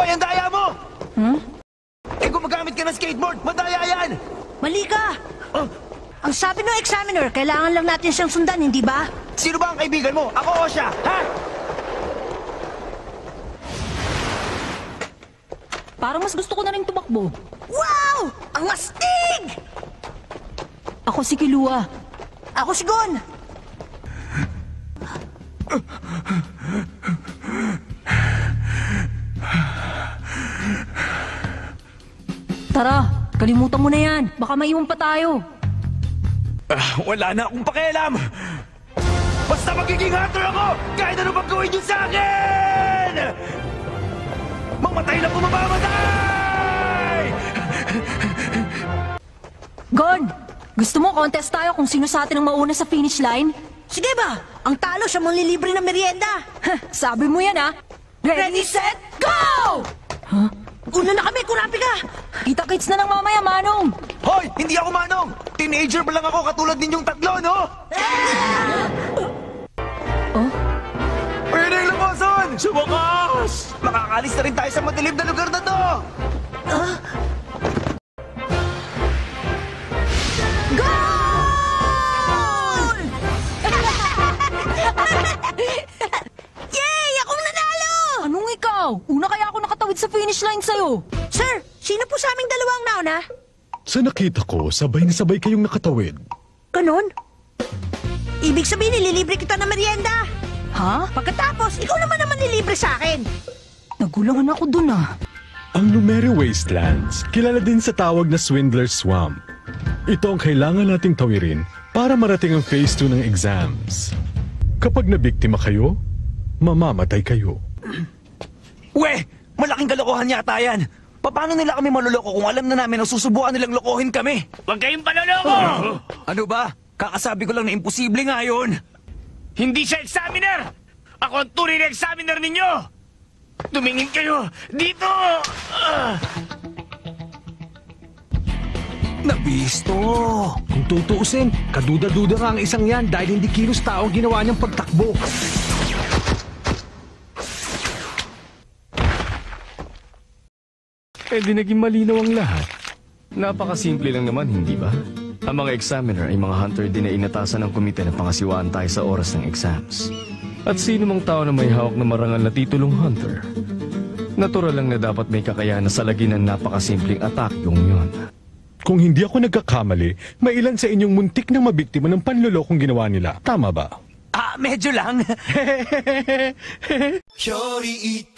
Hoy, ang daya mo! Hmm? Eh, gumagamit ka ng skateboard, madaya yan! Mali ka! Oh, Ang sabi ng examiner, kailangan lang natin siyang sundan, hindi ba? sino ba ang kaibigan mo? Ako o siya, ha? Parang mas gusto ko na rin tumakbo. Wow! Ang astig! Ako si Kilua. Ako si Gon! Tara, kalimutan mo na yan. Baka maiwan pa tayo. Wala na akong pakialam! Basta magiging hunter ako! Kahit ano bang gawin niyo sa akin! Mamatay na kung mamamatay! Gon! Gusto mo contest tayo kung sino sa atin ang mauna sa finish line? Sige ba? Ang talo siya manglilibre ng merienda! Sabi mo yan, ha? Ready, set, go! Huh? Una na kami, kurapi ka! Kita-kits na ng mamaya, Manong! Hoy! Hindi ako manong! Teenager pa lang ako katulad ninyong tatlo, no? Oh? Ayun na yung labasan! Sa wakas! Makakalis na rin tayo sa madilim na lugar na to! Goal! Yay! Akong nanalo! Anong ikaw? Una kaya ako nakatawid sa finish line sa'yo? Sir, sino po sa aming dalawang nauna? Sa nakita ko, sabay na sabay kayong nakatawid. Ganon? Ibig sabihin, nililibre kita ng merienda. Ha? Pagkatapos, ikaw naman nililibre sa akin. Nagulangan ako dun, ah. Ang Numeri Wastelands, kilala din sa tawag na Swindler's Swamp. Ito ang kailangan nating tawirin para marating ang Phase 2 ng exams. Kapag nabiktima kayo, mamamatay kayo. We! Malaking kalokohan yata yan! Paano nila kami maluloko kung alam na namin na susubukan nilang lokohin kami? Huwag kayong panloloko! Ano ba? Kakasabi ko lang na imposible nga yun! Hindi siya examiner! Ako ang tunay na examiner ninyo! Tumingin kayo! Dito! Nabisto! Kung tutuusin, kaduda-duda nga ang isang yan dahil hindi kilos tao ang ginawa niyang pagtakbo. Eh di naging malinaw ang lahat. Napakasimple lang naman, hindi ba? Ang mga examiner ay mga hunter din na inatasan ng komite na pangasiwaan tayo sa oras ng exams. At sino mang tao na may hawak na marangal na titulong hunter, natural lang na dapat may kakayahan na salagin ang napakasimpleng atakyong yon. Kung hindi ako nagkakamali, may ilan sa inyong muntik na mabiktima ng panlolokong ginawa nila. Tama ba? Medyo lang. Shorty eat